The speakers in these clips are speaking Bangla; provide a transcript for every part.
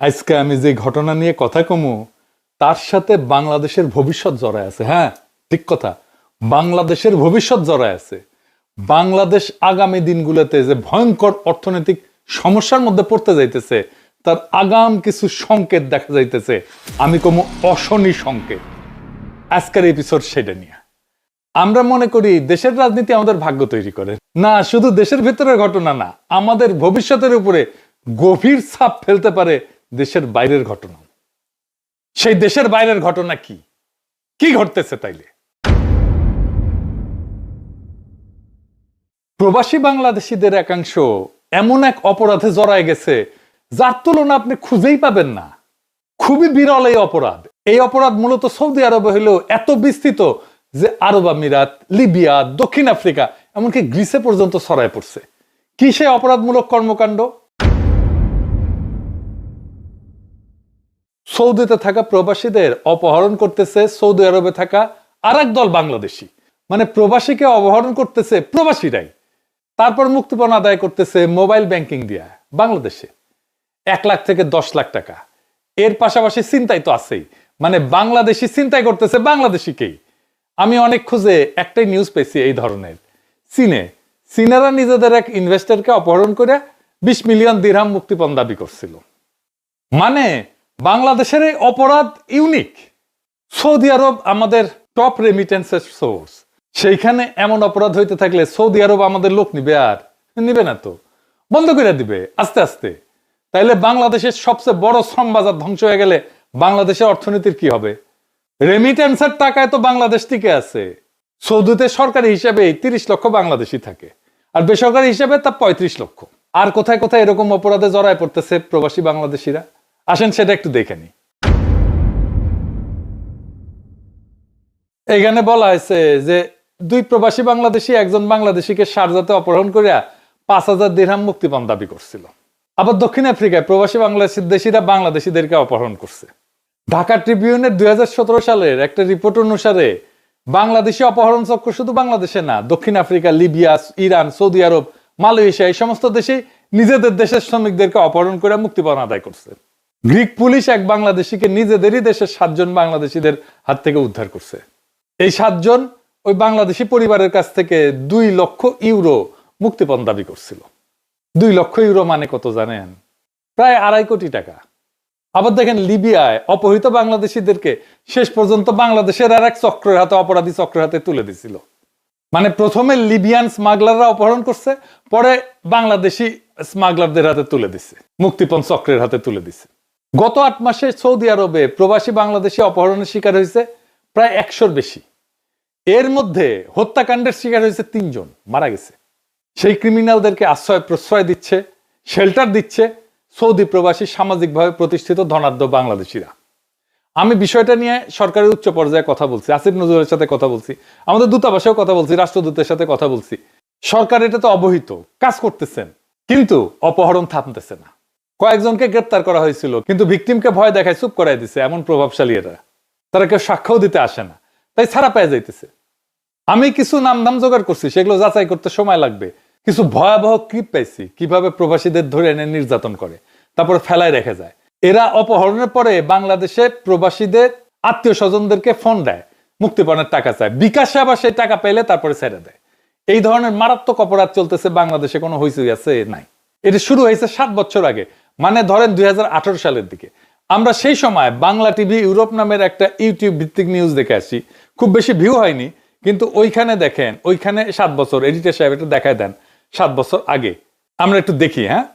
আজকে আমি যে ঘটনা নিয়ে কথা কমু তার সাথে বাংলাদেশের ভবিষ্যৎ জড়ায় আছে। হ্যাঁ, ঠিক কথা, বাংলাদেশের ভবিষ্যৎ জড়ায় আছে। বাংলাদেশ আগামী দিনগুলোতে যে ভয়ঙ্কর অর্থনৈতিক সমস্যার মধ্যে পড়তে যাইতেছে তার আগাম কিছু সংকেত দেখা যাইতেছে। আমি কমু অশনি সংকেত। আজকের এপিসোড সেটা নিয়ে। আমরা মনে করি দেশের রাজনীতি আমাদের ভাগ্য তৈরি করে, না শুধু দেশের ভেতরের ঘটনা না, আমাদের ভবিষ্যতের উপরে গভীর ছাপ ফেলতে পারে দেশের বাইরের ঘটনা। সেই দেশের বাইরের ঘটনা কি কি ঘটতেছে তাইলে? প্রবাসী বাংলাদেশিদের একাংশ এমন এক অপরাধে জড়ায় গেছে যার তুলনা আপনি খুঁজেই পাবেন না। খুবই বিরল এই অপরাধ। এই অপরাধ মূলত সৌদি আরবে হলেও এত বিস্তৃত যে আরব আমিরাত, লিবিয়া, দক্ষিণ আফ্রিকা, এমনকি গ্রিসে পর্যন্ত ছড়ায় পড়ছে। কি সে অপরাধমূলক কর্মকাণ্ড? সৌদিতে থাকা প্রবাসীদের অপহরণ করতেছে সৌদি আরবে থাকা আরেক দল বাংলাদেশি। মানে প্রবাসীকে অপহরণ করতেছে প্রবাসীরাই, তারপর মুক্তিপণ আদায় করতেছে মোবাইল ব্যাংকিং দিয়া বাংলাদেশে 1 লাখ থেকে 10 লাখ টাকা। এর পাশাপাশি ছিনতাই তো আছেই, মানে বাংলাদেশি ছিনতাই করতেছে বাংলাদেশিকেই। আমি অনেক খুঁজে একটাই নিউজ পেয়েছি এই ধরনের। চীনেরা নিজেদের এক ইনভেস্টরকে অপহরণ করে 20 মিলিয়ন দিরহাম মুক্তিপণ দাবি করছিল। মানে বাংলাদেশের এই অপরাধ ইউনিক। সৌদি আরব আমাদের টপ রেমিটেন্সের সোর্স, সেইখানে এমন অপরাধ হইতে থাকলে সৌদি আরব আমাদের লোক নিবে? আর নিবে না তো, বন্ধ করে দিবে আস্তে আস্তে। তাইলে বাংলাদেশের সবচেয়ে বড় শ্রম বাজার ধ্বংস হয়ে গেলে বাংলাদেশের অর্থনীতির কি হবে? রেমিটেন্সের টাকায় তো বাংলাদেশ টিকে আছে। সৌদিতে সরকারি হিসাবে 30 লক্ষ বাংলাদেশি থাকে, আর বেসরকারি হিসাবে তা 35 লক্ষ। আর কোথায় কোথায় এরকম অপরাধে জড়ায় পড়তেছে প্রবাসী বাংলাদেশিরা, আসেন সেটা একটু দেখে নি। এখানে বলা হয়েছে যে 2 প্রবাসী বাংলাদেশি একজন বাংলাদেশিকে শারজাতে অপহরণ করিয়া 5,000 দিরহাম মুক্তিপণ দাবি করছিল। আবার দক্ষিণ আফ্রিকায় প্রবাসী বাংলাদেশিরা বাংলাদেশিদেরকে অপহরণ করছে। ঢাকা ট্রিবিউনের 2017 সালের একটা রিপোর্ট অনুসারে বাংলাদেশি অপহরণ চক্র শুধু বাংলাদেশে না, দক্ষিণ আফ্রিকা, লিবিয়া, ইরান, সৌদি আরব, মালয়েশিয়া, এই সমস্ত দেশেই নিজেদের দেশের শ্রমিকদেরকে অপহরণ করে মুক্তিপণ আদায় করছে। গ্রিক পুলিশ এক বাংলাদেশিকে নিজেদেরই দেশের 7 জন বাংলাদেশিদের হাত থেকে উদ্ধার করছে। এই 7 জন ওই বাংলাদেশি পরিবারের কাছ থেকে 2 লক্ষ ইউরো মুক্তিপণ দাবি করছিল। 2 লক্ষ ইউরো মানে কত জানেন? প্রায় 2.5 কোটি টাকা। আবার দেখেন লিবিয়ায় অপহৃত বাংলাদেশিদেরকে শেষ পর্যন্ত বাংলাদেশের আর এক চক্রের হাতে, অপরাধী চক্রের হাতে তুলে দিছিল। মানে প্রথমে লিবিয়ান স্মাগলাররা অপহরণ করছে, পরে বাংলাদেশি স্মাগলারদের হাতে তুলে দিছে, মুক্তিপণ চক্রের হাতে তুলে দিছে। গত 8 মাসে সৌদি আরবে প্রবাসী বাংলাদেশি অপহরণের শিকার হয়েছে প্রায় 100-র বেশি। এর মধ্যে হত্যাকাণ্ডের শিকার হয়েছে 3 জন, মারা গেছে। সেই ক্রিমিনালদেরকে আশ্রয় প্রশ্রয় দিচ্ছে, শেল্টার দিচ্ছে সৌদি প্রবাসী সামাজিকভাবে প্রতিষ্ঠিত ধনাঢ্য বাংলাদেশিরা। আমি বিষয়টা নিয়ে সরকারের উচ্চ পর্যায়ে কথা বলছি, আসিফ নজরুলের সাথে কথা বলছি, আমাদের দূতাবাসেও কথা বলছি, রাষ্ট্রদূতের সাথে কথা বলছি। সরকার এটা তো অবহিত, কাজ করতেছেন, কিন্তু অপহরণ থামতেছে না। কয়েকজনকে গ্রেপ্তার করা হয়েছিল, কিন্তু ভিকটিমকে ভয় দেখায় চুপ করাই দিছে এমন প্রভাবশালী এরা। তারা কেউ সাক্ষ্যও দিতে আসে না, তাই ছাড়া পেয়ে যাইতেছে। আমি কিছু নামধাম জোগাড় করছি, সেগুলো যাচাই করতে সময় লাগবে। কিছু ভয়াবহ ক্লিপ পাইছি কিভাবে প্রবাসীদের ধরে এনে নির্যাতন করে, তারপরে ফেলায় রেখে যায়। এরা অপহরণের পরে বাংলাদেশে প্রবাসীদের আত্মীয় স্বজনদেরকে ফোন দেয়, মুক্তিপণের টাকা চায়, বিকাশে আবার সেই টাকা পেলে তারপরে ছেড়ে দেয়। এই ধরনের মারাত্মক অপরাধ চলতেছে বাংলাদেশে, কোনো হইচই আছে নাই। এটা শুরু হয়েছে 7 বছর আগে, মানে ধরেন 2018 সালের দিকে। আমরা সেই সময় বাংলা টিভি ইউরোপ নামের একটা ইউটিউব ভিত্তিক নিউজ দেখে আসি। খুব বেশি ভিউ হয়নি, কিন্তু ওইখানে দেখেন, ওইখানে 7 বছর, এডিটর সাহেব এটা দেখায় দেন 7 বছর আগে। আমরা একটু দেখি। হ্যাঁ,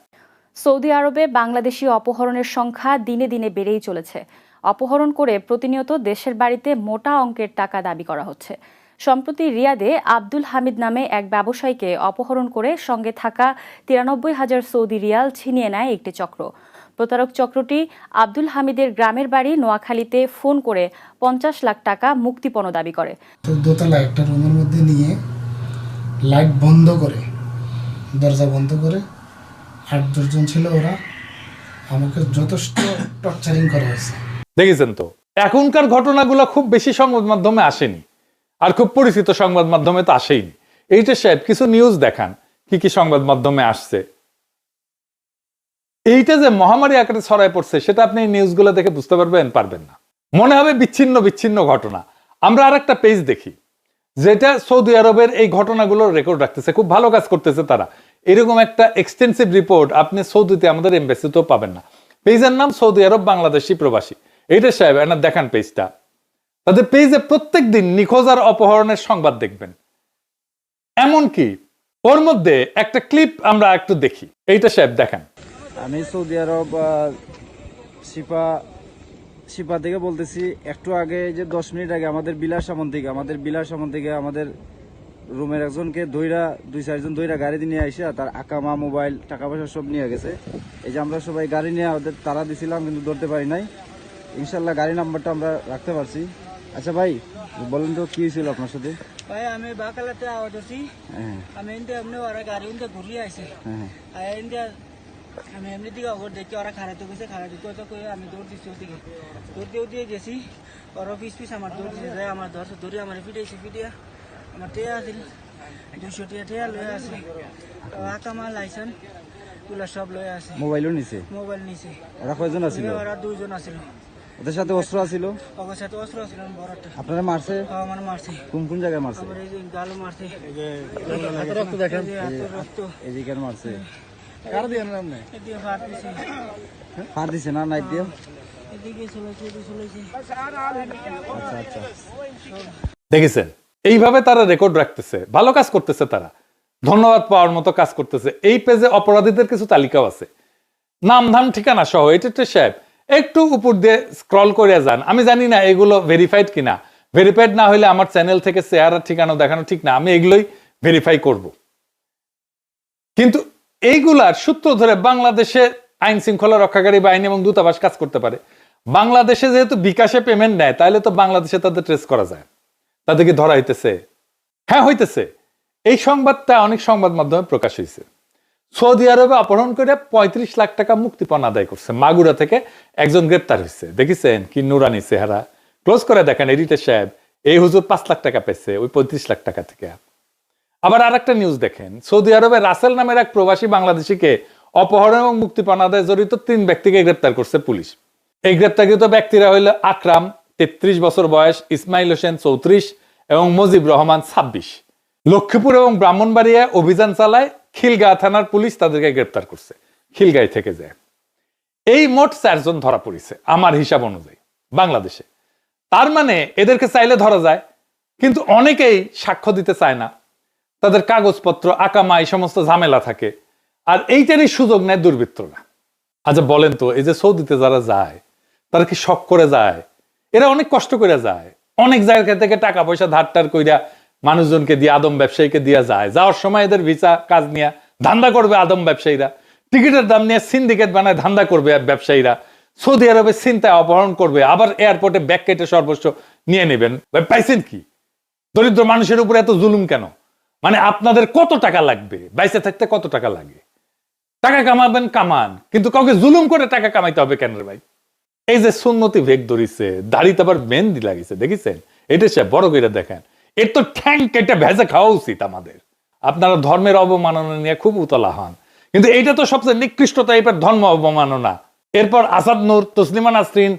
সৌদি আরবে বাংলাদেশি অপহরণের সংখ্যা দিনে দিনে বেড়েই চলেছে। অপহরণ করে প্রতিনিয়ত দেশের বাড়িতে মোটা অঙ্কের টাকা দাবি করা হচ্ছে। সম্প্রতি রিয়াদে আব্দুল হামিদ নামে এক ব্যবসায়ীকে অপহরণ করে সঙ্গে থাকা 93,000 সৌদি রিয়াল ছিনিয়ে নেয় একটি চক্র। প্রতারক চক্রটি আব্দুল হামিদের গ্রামের বাড়ি নোয়াখালীতে ফোন করে 50 লাখ টাকা মুক্তিপণ দাবি করে। 14 তলা একটা রুমের মধ্যে নিয়ে লাইট বন্ধ করে, দরজা বন্ধ করে 8-10 জন ছিল, ওরা আমাকে যথেষ্ট টর্চারিং করা হয়েছে। দেখেছেন তো, এখনকার ঘটনাগুলো খুব বেশি সংবাদ মাধ্যমে আসেনি, আর খুব পরিচিত সংবাদ মাধ্যমে তো আসেইনি। এইটা সাহেব কিছু নিউজ দেখান কি কি সংবাদ মাধ্যমে আসছে। এইটা যে মহামারী আকারে ছড়ায় পড়ছে সেটা আপনি এই নিউজগুলো দেখে বুঝতে পারবেন না, মনে হবে বিচ্ছিন্ন বিচ্ছিন্ন ঘটনা। আমরা আর একটা পেজ দেখি যেটা সৌদি আরবের এই ঘটনাগুলোর রেকর্ড রাখতেছে, খুব ভালো কাজ করতেছে তারা। এরকম একটা এক্সটেন্সিভ রিপোর্ট আপনি সৌদিতে আমাদের এমবাসিতেও পাবেন না। পেজের নাম সৌদি আরব বাংলাদেশি প্রবাসী। এইটা সাহেব এনার দেখান পেজটা। তাদের পেজে প্রত্যেক দিন নিখোঁজ আর অপহরণের সংবাদ দেখবেন। এমনকি ওর মধ্যে একটা ক্লিপ আমরা একটু দেখি, এইটা সাহেব দেখেন। আমি সৌদি আরব শিপা থেকে বলতেছি। একটু আগে যে 10 মিনিট আগে আমাদের বিলাসামন থেকে আমাদের রুমের একজনকে দইরা 2-4 জন দইরা গাড়ি নিয়ে আইসা তার আকামা মোবাইল টাকা পয়সা সব নিয়ে গেছে। এই যে আমরা সবাই গাড়ি নিয়ে ওদের তারা দিছিলাম কিন্তু ধরতে পারি নাই। ইনশাল্লাহ গাড়ি নাম্বারটা আমরা রাখতে পারছি। আচ্ছা ভাই বলেন তো কি হয়েছিল আপনার সাথে? ভাই আমি বাকালাতে আওয়াজ আছি। হ্যাঁ আমি এমনি এমনি ওরা গাড়ি এমনি ঘুরিয়ে আসে। হ্যাঁ এমনি আমি এমনি দিকে অগর দেখি ওরা খারাতে গেছে, খারাতে কথা কয়ে আমি দৌড় দিচ্ছি ওদিকে। দৌড় দিয়ে গেছি, ওরা পিস আমার দৌড় দিতে যায়, আমার ধরে আমার ফিটিয়া আমার টেয়া আছিল 200 টেয়া লয়ে আছে। আকামা লাইসেন্স তুলা সব লয়ে আছে। মোবাইলও নিছে? মোবাইল নিছে। ওরা কয়জন আছিল? ওরা 2 জন আছিল। ওদের সাথে অস্ত্র আছিল? ওদের সাথে অস্ত্র আছিল বড়টা। আপনারা মারছে? আমার মারছে। কোন জায়গায় মারছে? আমার এই যে গালও মারছে। এই যে রক্ত দেখেন, রক্ত এই যে কেন মারছে? কার দিয়ে নাম এদিকে ফাট দিছে। ফার দিছে না নাইট দিয়ে? এদিকে চলেছে। আচ্ছা আচ্ছা। দেখেছেন এইভাবে তারা রেকর্ড রাখতেছে, ভালো কাজ করতেছে তারা, ধন্যবাদ পাওয়ার মতো কাজ করতেছে। এই পেজে অপরাধীদের কিছু তালিকাও আছে, নাম ধাম ঠিকানা সহ। এটা সাহেব একটু উপর দিয়ে স্ক্রল করে যান। আমি জানি না এগুলো ভেরিফাইড কিনা, ভেরিফাইড না হলে আমার চ্যানেল থেকে চেহারা ঠিকানা দেখানো ঠিক না, আমি এগুলোই ভেরিফাই করব। কিন্তু এইগুলার সূত্র ধরে বাংলাদেশে আইন শৃঙ্খলা রক্ষাকারী বাহিনী এবং দূতাবাস কাজ করতে পারে। বাংলাদেশে যেহেতু বিকাশে পেমেন্ট নেয়, তাহলে তো বাংলাদেশে তাদের ট্রেস করা যায়, তাদেরকে ধরা হইতেছে। হ্যাঁ হইতেছে। এই সংবাদটা অনেক সংবাদ মাধ্যমে প্রকাশ হয়েছে। সৌদি আরবে অপহরণ করে 35 লাখ টাকা মুক্তিপণ আদায় করছে। মাগুরা থেকে একজন গ্রেপ্তার হয়েছে। দেখেছেন কি নুরানি চেহারা? ক্লোজ করে দেখেন এডিটর সাহেব। এই হুজুর 5 লাখ টাকা পেয়েছে ওই 35 লাখ টাকা থেকে। আবার আর একটা নিউজ দেখেন, সৌদি আরবে রাসেল নামের এক প্রবাসী বাংলাদেশিকে অপহরণ এবং মুক্তিপণ আদায় জড়িত 3 ব্যক্তিকে গ্রেপ্তার করছে পুলিশ। এই গ্রেপ্তারকৃত ব্যক্তিরা হইল আকরাম 33 বছর বয়স, ইসমাইল হোসেন 34 এবং মজিব রহমান 26। লক্ষ্মীপুর এবং ব্রাহ্মণবাড়িয়া অভিযান চালায় খিলগাঁও থানার পুলিশ, তাদেরকে গ্রেপ্তার করছে খিলগাঁও থেকে যায়। এই মোট 4 জন ধরা পড়েছে আমার হিসাব অনুযায়ী বাংলাদেশে। তার মানে এদেরকে চাইলে ধরা যায়, কিন্তু অনেকেই সাক্ষ্য দিতে চায় না, তাদের কাগজপত্র আকামা এই সমস্ত ঝামেলা থাকে, আর এইটারই সুযোগ নেয় দুর্বৃত্তরা। আচ্ছা বলেন তো, এই যে সৌদিতে যারা যায় তারা কি শখ করে যায়? এরা অনেক কষ্ট করে যায়, অনেক জায়গা থেকে টাকা পয়সা ধারটার কইরা মানুষজনকে দিয়ে, আদম ব্যবসায়ীকে দিয়ে যায়। যাওয়ার সময় এদের ভিসা কাজ নিয়ে ধান্দা করবে আদম ব্যবসায়ীরা, টিকিটের দাম নিয়ে সিন্ডিকেট বানায় ধান্দা করবে ব্যবসায়ীরা, সৌদি আরবে চিন্তায় অপহরণ করবে, আবার এয়ারপোর্টে ব্যাগ কেটে সর্বস্ব নিয়ে নেবেন। পাইছেন কি? দরিদ্র মানুষের উপরে এত জুলুম কেন? মানে আপনাদের কত টাকা লাগবে? বাইসে থাকতে কত টাকা লাগে? টাকা কামাবেন কামান, কিন্তু কাউকে জুলুম করে টাকা কামাইতে হবে কেন রে ভাই? এই যে সুন্নতি ভেগ ধরিছে, দাড়িতে আবার মেহেন্দি লাগিয়েছে, দেখেছেন? এটা সে বড় করে দেখেন। এর তো ঠ্যাং কেটে ভেজে খাওয়া উচিত আমাদের। আপনারা ধর্মের অবমাননা নিয়ে খুব উতলা হন, কিন্তু এইটা তো সবচেয়ে নিকৃষ্ট টাইপের ধর্ম অবমাননা। এরপর আসাদ নূর, তসলিমা নাসরিন,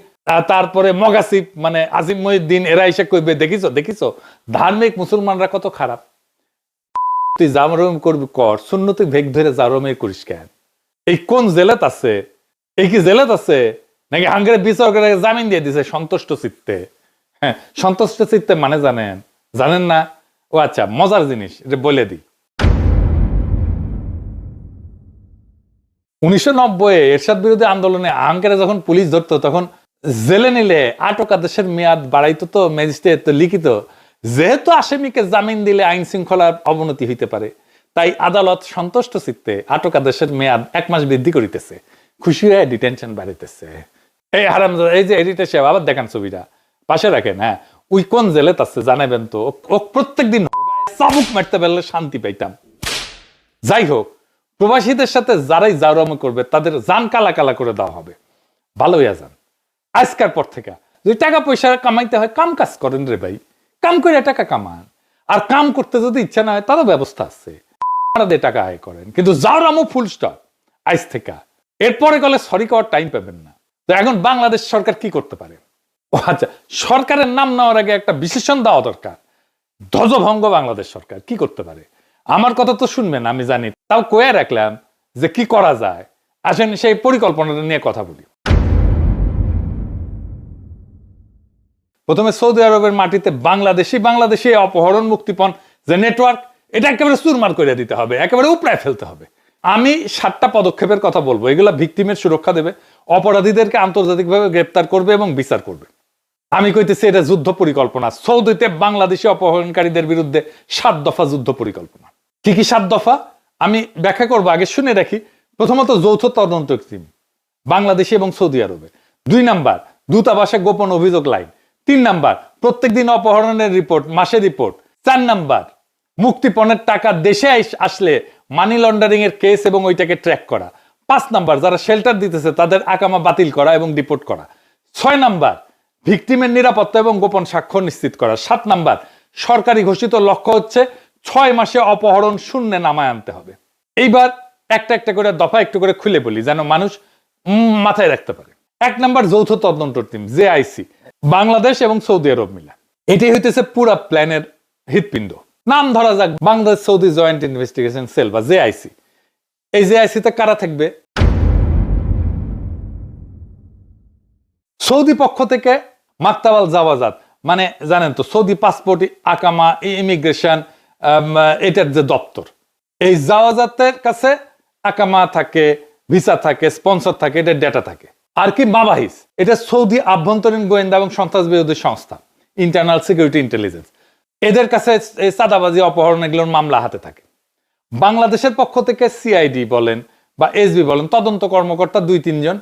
তারপরে মগাসিফ মানে আজিম মহিউদ্দিন, এরা এসে কইবে দেখিছো ধার্মিক মুসলমানরা কত খারাপ। তুই জামরম করবি কর, সুন্নতি ভেগ ধরে জারমে করিস কেন? এই কোন জেলাত আছে? এই কি জেলাত আছে নাকি হাঙ্গের বিচার করে জামিন দিয়ে দিছে সন্তুষ্ট চিত্তে? হ্যাঁ, সন্তুষ্ট চিত্তে মানে জানেন না? ও আচ্ছা, মজার জিনিস এটা বলে দিই। 1990 এরশাদ বিরোধী আন্দোলনে আঙ্কারে যখন পুলিশ ধরতো, তখন জেলে নিলে আটক আদেশের মেয়াদ বাড়াইতো তো ম্যাজিস্ট্রেট, তো লিখিত যেহেতু আসামিকে জামিন দিলে আইন শৃঙ্খলার অবনতি হইতে পারে, তাই আদালত সন্তুষ্ট চিত্তে আটক আদেশের মেয়াদ 1 মাস বৃদ্ধি করিতেছে। খুশি হয়ে ডিটেনশন বাড়িতেছে। এই হারাম, এই যে এডিটর সাহেব আবার দেখান ছবিটা, পাশে রাখেন। হ্যাঁ, ওই কোন জেলেত আছে জানাবেন তো। ও প্রত্যেকদিন চাবুক মারতে পারলে শান্তি পাইতাম। যাই হোক, প্রবাসীদের সাথে যারাই জাউরাম করবে তাদের জান কালা কালা করে দেওয়া হবে। ভালো হইয়া যান। আজকের পর থেকে যদি টাকা পয়সা কামাইতে হয়, কাম কাজ করেন রে ভাই, কাম করে টাকা কামান। আর কাম করতে যদি ইচ্ছা না হয়, তারও ব্যবস্থা আছে, টাকা আয় করেন, কিন্তু জাউরামও ফুল স্টপ আজ থেকে। এরপরে গেলে সরি করার টাইম পাবেন না। তো এখন বাংলাদেশ সরকার কি করতে পারে? ও আচ্ছা, সরকারের নাম নেওয়ার আগে একটা বিশেষণ দেওয়া দরকার। ধ্বজভঙ্গ বাংলাদেশ সরকার কি করতে পারে? আমার কথা তো শুনবেন, আমি জানি, তাও কয়ে রাখলাম যে কি করা যায়। আসেন সেই পরিকল্পনাটা নিয়ে কথা বলি। প্রথমে সৌদি আরবের মাটিতে বাংলাদেশি অপহরণ মুক্তিপণ যে নেটওয়ার্ক, এটা একেবারে চুরমার করে দিতে হবে, একেবারে উপড়ায় ফেলতে হবে। আমি 7টা পদক্ষেপের কথা বলবো। এগুলা ভিকটিমের সুরক্ষা দেবে, অপরাধীদেরকে আন্তর্জাতিকভাবে গ্রেপ্তার করবে এবং বিচার করবে। আমি কইতেছি এটা যুদ্ধ পরিকল্পনা। সৌদিতে বাংলাদেশি অপহরণকারীদের বিরুদ্ধে 7 দফা যুদ্ধ পরিকল্পনা। কি কি 7 দফা আমি ব্যাখ্যা করবো, আগে শুনে রাখি। প্রথমত, যৌথ তদন্ত টিম বাংলাদেশি এবং সৌদি আরবে। 2 নাম্বার, দূতাবাসে গোপন অভিযোগ লাইন। 3 নাম্বার, প্রত্যেকদিন অপহরণের রিপোর্ট, মাসে রিপোর্ট। 4 নাম্বার, মুক্তিপণের টাকা দেশে আসলে মানি লন্ডারিং এর কেস এবং ওইটাকে ট্র্যাক করা। 5 নাম্বার, যারা শেল্টার দিতেছে তাদের আকামা বাতিল করা এবং ডিপোর্ট করা। 6 নাম্বার, ভিকটিমের নিরাপত্তা এবং গোপন সাক্ষ্য নিশ্চিত করা। 7 নাম্বার, সরকারি ঘোষিত লক্ষ্য হচ্ছে 6 মাসে অপহরণ শূন্যে নামায় আনতে হবে। এইবার একটা একটা করে দফা একটু করে খুলে বলি, যেন মানুষ মাথায় রাখতে পারে। 1 নাম্বার, যৌথ তদন্ত টিম জেআইসি, বাংলাদেশ এবং সৌদি আরব মিলা। এটাই হইতেছে পুরা প্ল্যানের হৃৎপিণ্ড। নাম ধরা যাক Bangladesh Saudi joint investigation cell বা জেআইসি। এই জেআইসি তে কারা থাকবে? সৌদি পক্ষ থেকে মাকতাবাল জাওয়াজাত, মানে জানেন তো সৌদি পাসপোর্ট, আকামা, ইমিগ্রেশন, এটার যে দপ্তর, এই জাওয়াজাতের কাছে আকামা থাকে, ভিসা থাকে, স্পন্সর থাকে, এটার ডেটা থাকে। আর কি মাবাহিস, এটা সৌদি আভ্যন্তরীণ গোয়েন্দা এবং সন্ত্রাস বিরোধী সংস্থা, ইন্টারনাল সিকিউরিটি ইন্টেলিজেন্স। এদের কাছে চাঁদাবাজি, অপহরণ এগুলোর মামলা হাতে থাকে। বাংলাদেশের পক্ষ থেকে সিআইডি বলেন বা এসবি বলেন, তদন্ত কর্মকর্তা 2-3 জন,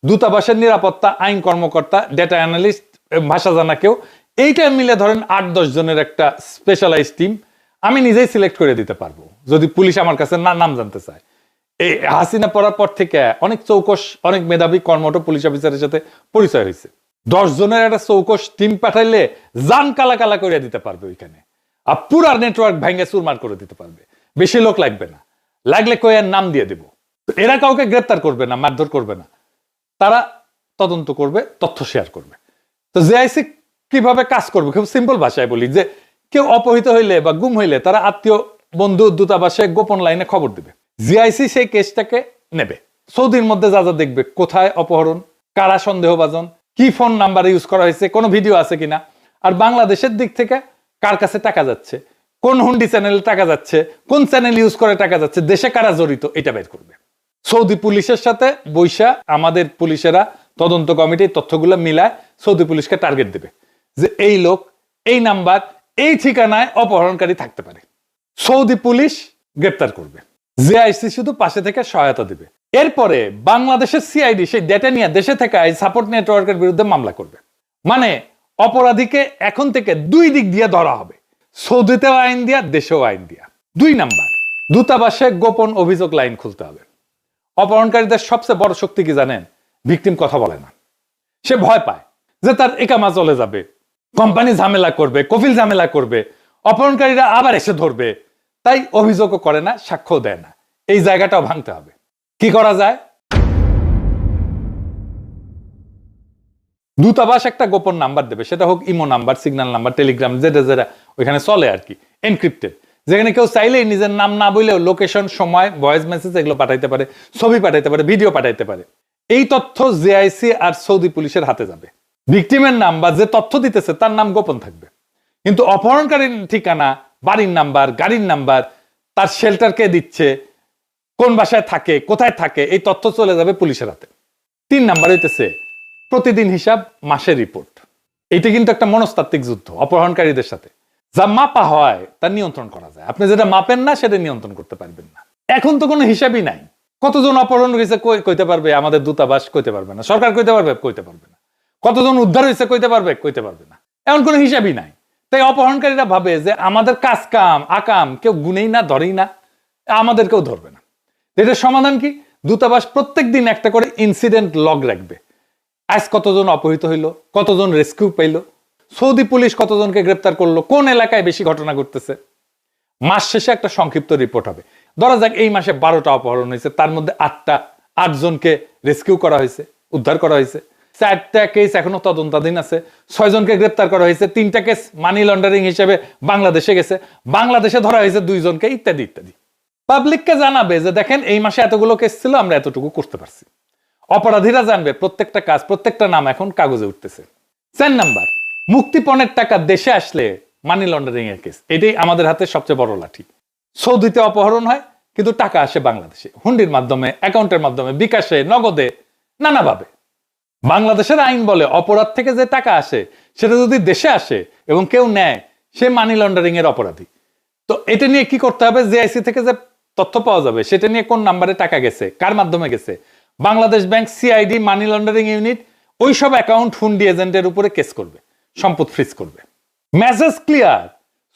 দূতাবাসের নিরাপত্তা, আইন কর্মকর্তা, ডেটা অ্যানালিস্ট, ভাষা জানা কেউ, এইটা মিলে ধরেন 8-10 জনের একটা স্পেশালাইজ টিম আমি নিজেই সিলেক্ট করে দিতে পারবো, যদি পুলিশ আমার কাছে নাম জানতে চায়। এই হাসিনা পড়ার পর থেকে অনেক চৌকস, অনেক মেধাবী কর্মঠ পুলিশ অফিসারের সাথে পরিচয় হয়েছে। 10 জনের একটা চৌকস টিম পাঠাইলে জান কালা কালা করে দিতে পারবে ওইখানে, আর পুরা নেটওয়ার্ক ভেঙে চুরমার করে দিতে পারবে। বেশি লোক লাগবে না, লাগলে কয়ের নাম দিয়ে দেব। এরা কাউকে গ্রেপ্তার করবে না, মারধর করবে না, তারা তদন্ত করবে, তথ্য শেয়ার করবে। তো জেআইসি কিভাবে কাজ করবে, খুব সিম্পল ভাষায় বলি, যে কেউ অপহৃত হইলে বা গুম হইলে তারা আত্মীয়, বন্ধু, দূতাবাসে গোপন লাইনে খবর দিবে। জিআইসি সেই কেসটাকে নেবে, সৌদির মধ্যে যা যা দেখবে, কোথায় অপহরণ, কারা সন্দেহভাজন, কি ফোন নাম্বার ইউজ করা হয়েছে, কোনো ভিডিও আছে কিনা, আর বাংলাদেশের দিক থেকে কার কাছে টাকা যাচ্ছে, কোন হুন্ডি চ্যানেলে টাকা যাচ্ছে, কোন চ্যানেল ইউজ করে টাকা যাচ্ছে, দেশে কারা জড়িত, এটা বের করবে। সৌদি পুলিশের সাথে বৈশা আমাদের পুলিশেরা তদন্ত কমিটির তথ্যগুলো মিলায় সৌদি পুলিশকে টার্গেট দেবে যে এই লোক, এই নাম্বার, এই ঠিকানায় অপহরণকারী থাকতে পারে। সৌদি পুলিশ গ্রেপ্তার করবে, জেআইসি শুধু পাশে থেকে সহায়তা দিবে। এরপরে বাংলাদেশের সিআইডি সেই ডেটা নিয়ে দেশে থেকে সাপোর্ট নেটওয়ার্কের বিরুদ্ধে মামলা করবে। মানে অপরাধীকে এখন থেকে 2 দিক দিয়ে ধরা হবে, সৌদিতেও আইন দিয়া, দেশেও আইন দিয়া। 2 নাম্বার, দূতাবাসে গোপন অভিযোগ লাইন খুলতে হবে। অপহরণকারীদের সবচেয়ে বড় শক্তি কি জানেন? ভিকটিম কথা বলে না, সে ভয় পায় যে তার একামা চলে যাবে, কোম্পানি ঝামেলা করবে, কফিল ঝামেলা করবে, অপহরণকারীরা আবার এসে ধরবে, তাই অভিযোগও করে না, সাক্ষ্য দেয় না। এই জায়গাটাও ভাঙতে হবে। কি করা যায়? দূতাবাস একটা গোপন নাম্বার দেবে, সেটা হোক imo number, signal number, Telegram, যেটা যেটা ওইখানে চলে আর কি, এনক্রিপ্টেড, যেখানে কেউ চাইলেই নিজের নাম না বললেও লোকেশন, সময়, ভয়েস মেসেজ এগুলো পাঠাইতে পারে, ছবি পাঠাইতে পারে, ভিডিও পাঠাইতে পারে। এই তথ্য জেআইসি আর সৌদি পুলিশের হাতে যাবে। ভিকটিমের নাম বা যে তথ্য দিতেছে তার নাম গোপন থাকবে, কিন্তু অপহরণকারীর ঠিকানা, বাড়ির নাম্বার, গাড়ির নাম্বার, তার শেল্টার কে দিচ্ছে, কোন বাসায় থাকে, কোথায় থাকে, এই তথ্য চলে যাবে পুলিশের হাতে। 3 নাম্বার হইতেছে প্রতিদিন হিসাব, মাসের রিপোর্ট। এটা কিন্তু একটা মনস্তাত্ত্বিক যুদ্ধ অপহরণকারীদের সাথে। যা মাপা হয় তা নিয়ন্ত্রণ করা যায়, আপনি যেটা মাপেন না সেটা নিয়ন্ত্রণ করতে পারবেন না। এখন তো কোনো হিসাবই নাই, কতজন অপহরণ হয়েছে কইতে পারবে আমাদের দূতাবাস? কইতে পারবে না। সরকার কইতে পারবে? কইতে পারবে না। কতজন উদ্ধার হয়েছে কইতে পারবে? কইতে পারবে না। এমন কোনো হিসাবই নাই। তাই অপহরণকারীরা ভাবে যে আমাদের কাজ কাম আকাম কেউ গুনেই না, ধরেই না, আমাদের কেউ ধরবে না। এটার সমাধান কি? দূতাবাস প্রত্যেক দিন একটা করে ইনসিডেন্ট লগ রাখবে। আজ কতজন অপহৃত হইলো, কতজন রেস্কিউ পাইলো, সৌদি পুলিশ কতজনকে গ্রেপ্তার করলো, কোন এলাকায় বেশি ঘটনা ঘটতেছে। মাস শেষে একটা সংক্ষিপ্ত রিপোর্ট হবে। ধরা যাক এই মাসে 12টা অপহরণ হয়েছে, তার মধ্যে 8টা 8 জনকে রেস্কিউ করা হয়েছে, উদ্ধার করা হয়েছে। 4টা কেস এখনো তদন্তাধীন আছে, 6 জনকে গ্রেপ্তার করা হয়েছে, 3টা কেস মানি লন্ডারিং হিসেবে বাংলাদেশে গেছে, বাংলাদেশে ধরা হয়েছে 2 জনকে, ইত্যাদি ইত্যাদি। পাবলিককে জানাবে যে দেখেন এই মাসে এতগুলো কেস ছিল, আমরা এতটুকু করতে পারছি। অপরাধীরা জানবে প্রত্যেকটা কাজ, প্রত্যেকটা নাম এখন কাগজে উঠতেছে। 4 নাম্বার, মুক্তিপণের টাকা দেশে আসলে মানি লন্ডারিং এর কেস, এটাই আমাদের হাতে সবচেয়ে বড় লাঠি। সৌদিতে অপহরণ হয় কিন্তু টাকা আসে বাংলাদেশে, হুন্ডির মাধ্যমে, অ্যাকাউন্টের মাধ্যমে, বিকাশে, নগদে, নানাভাবে। বাংলাদেশের আইন বলে অপরাধ থেকে যে টাকা আসে সেটা যদি দেশে আসে এবং কেউ নেয়, সে মানি লন্ডারিং এর অপরাধী। তো এটা নিয়ে কি করতে হবে, জেআইসি থেকে যে তথ্য পাওয়া যাবে সেটা নিয়ে কোন নাম্বারে টাকা গেছে, কার মাধ্যমে গেছে, Bangladesh bank, CID, money laundering unit ওইসব অ্যাকাউন্ট হুন্ডি এজেন্টের উপরে কেস করবে, সম্পদ ফ্রিজ করবে। মেসেজ ক্লিয়ার,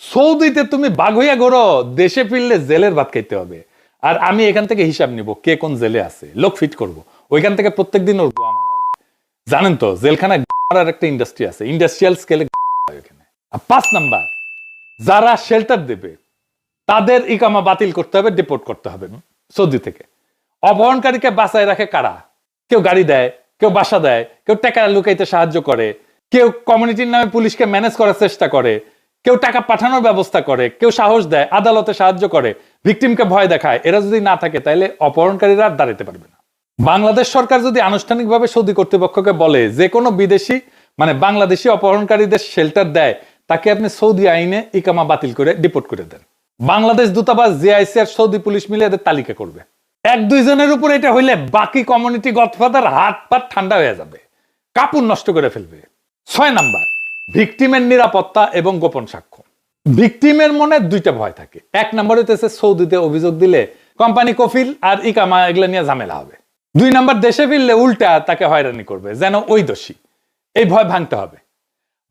সৌদিতে তুমি বাঘ হইয়া ঘোরো, দেশে ফিরলে জেলের ভাত খাইতে হবে। আর আমি এখান থেকে হিসাব নিব কে কোন জেলে আছে, লোক ফিট করব, ওইখান থেকে প্রত্যেকদিন ওর গোয়া মারা হবে। জানেন তো জেলখানায় মারার একটা ইন্ডাস্ট্রি আছে, ইন্ডাস্ট্রিয়াল স্কেলে ওখানে। 5 নাম্বার, যারা শেল্টার দেবে তাদের ইকামা বাতিল করতে হবে, ডিপোর্ট করতে হবে সৌদি থেকে। অপহরণকারীকে বাঁচায় রাখে কারা? কেউ গাড়ি দেয়, কেউ বাসা দেয়, কেউ টাকা লুকাইতে সাহায্য করে, কেউ কমিউনিটির নামে পুলিশকে ম্যানেজ করার চেষ্টা করে, কেউ টাকা পাঠানোর ব্যবস্থা করে, কেউ সাহস দেয়, আদালতে সাহায্য করে, ভিকটিমকে ভয় দেখায়। এরা যদি না থাকে তাহলে অপহরণকারীরা আর দাঁড়াতে পারবে না। বাংলাদেশ সরকার যদি আনুষ্ঠানিকভাবে সৌদি কর্তৃপক্ষকে বলে যে কোনো বিদেশি মানে বাংলাদেশি অপহরণকারীদের শেল্টার দেয়, তাকে আপনি সৌদি আইনে ইকামা বাতিল করে ডিপোর্ট করে দেন। বাংলাদেশ দূতাবাস, জেআইসি আর সৌদি পুলিশ মিলে এদের তালিকা করবে। 1-2 জনের উপর এটা হইলে বাকি কমিউনিটি গডফাদার হাত পাত ঠান্ডা হয়ে যাবে, কাপড় নষ্ট করে ফেলবে। 6 নাম্বার, ভিকটিমের নিরাপত্তা এবং গোপন সাক্ষ্য। ভিকটিমের মনে 2টা ভয় থাকে। 1 নম্বর হইতেছে সৌদিতে অভিযোগ দিলে কোম্পানি কফিল আর ইকামা এগুলো নিয়ে ঝামেলা হবে। 2 নাম্বার, দেশে ফিরলে উল্টা তাকে হয়রানি করবে, যেন ওই দোষী। এই ভয় ভাঙতে হবে।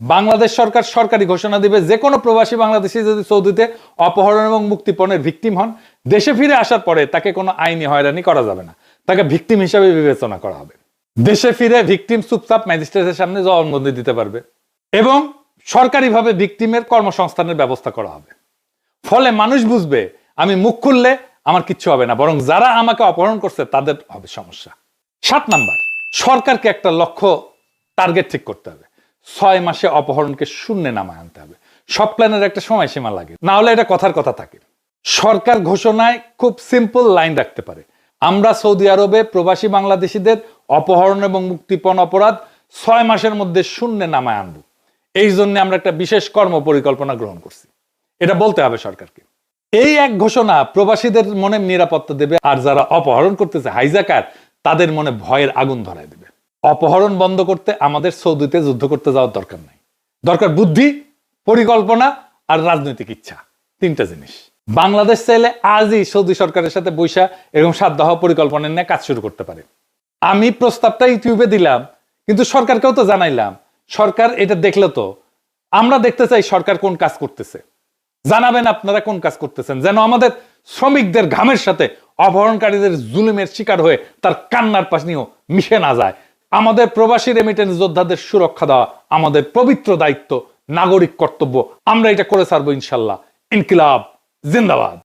বাংলাদেশ সরকার সরকারি ঘোষণা দিবে যে কোনো প্রবাসী বাংলাদেশী যদি সৌদিতে অপহরণ এবং মুক্তিপণের ভিকটিম হন, দেশে ফিরে আসার পরে তাকে কোনো আইনি হয়রানি করা যাবে না, তাকে ভিকটিম হিসাবে বিবেচনা করা হবে। দেশে ফিরে ভিকটিম চুপচাপ ম্যাজিস্ট্রেটের সামনে জবানবন্দি দিতে পারবে এবং সরকারিভাবে ভিকটিমের কর্মসংস্থানের ব্যবস্থা করা হবে। ফলে মানুষ বুঝবে আমি মুখ খুললে আমার কিচ্ছু হবে না, বরং যারা আমাকে অপহরণ করছে তাদের হবে সমস্যা। 7 নাম্বার, সরকারকে একটা লক্ষ্য টার্গেট ঠিক করতে হবে। 6 মাসে অপহরণকে শূন্যে নামায় আনতে হবে। সব প্ল্যানের একটা সময়সীমা লাগে, না হলে এটা কথার কথা থাকে। সরকার ঘোষণায় খুব সিম্পল লাইন রাখতে পারে, আমরা সৌদি আরবে প্রবাসী বাংলাদেশিদের অপহরণ এবং মুক্তিপণ অপরাধ 6 মাসের মধ্যে শূন্যে নামায় আনবো। এই জন্য আমরা একটা বিশেষ কর্ম পরিকল্পনা গ্রহণ করছি, এটা বলতে হবে সরকারকে। এই এক ঘোষণা প্রবাসীদের মনে নিরাপত্তা দেবে, আর যারা অপহরণ করতেছে হাইজাকার, তাদের মনে ভয়ের আগুন ধরায় দেবে। অপহরণ বন্ধ করতে আমাদের সৌদিতে যুদ্ধ করতে যাওয়ার দরকার নাই, দরকার বুদ্ধি, পরিকল্পনা আর রাজনৈতিক ইচ্ছা। 3টা জিনিস। বাংলাদেশ চাইলে আজই সৌদি সরকারের সাথে বৈশা এবং 7 দফা পরিকল্পনা নিয়ে কাজ শুরু করতে পারে। আমি প্রস্তাবটা ইউটিউবে দিলাম, কিন্তু সরকারকেও তো জানাইলাম। সরকার এটা দেখলে তো, আমরা দেখতে চাই সরকার কোন কাজ করতেছে। জানাবেন আপনারা কোন কাজ করতেছেন, যেন আমাদের শ্রমিকদের ঘামের সাথে অপহরণকারীদের জুলুমের শিকার হয়ে তার কান্নার পাশনিও মিশে না যায়। আমাদের প্রবাসী রেমিটেন্স যোদ্ধাদের সুরক্ষা দেওয়া আমাদের পবিত্র দায়িত্ব, নাগরিক কর্তব্য। আমরা এটা করে ছাড়বো ইনশাল্লাহ। ইনকিলাব জিন্দাবাদ।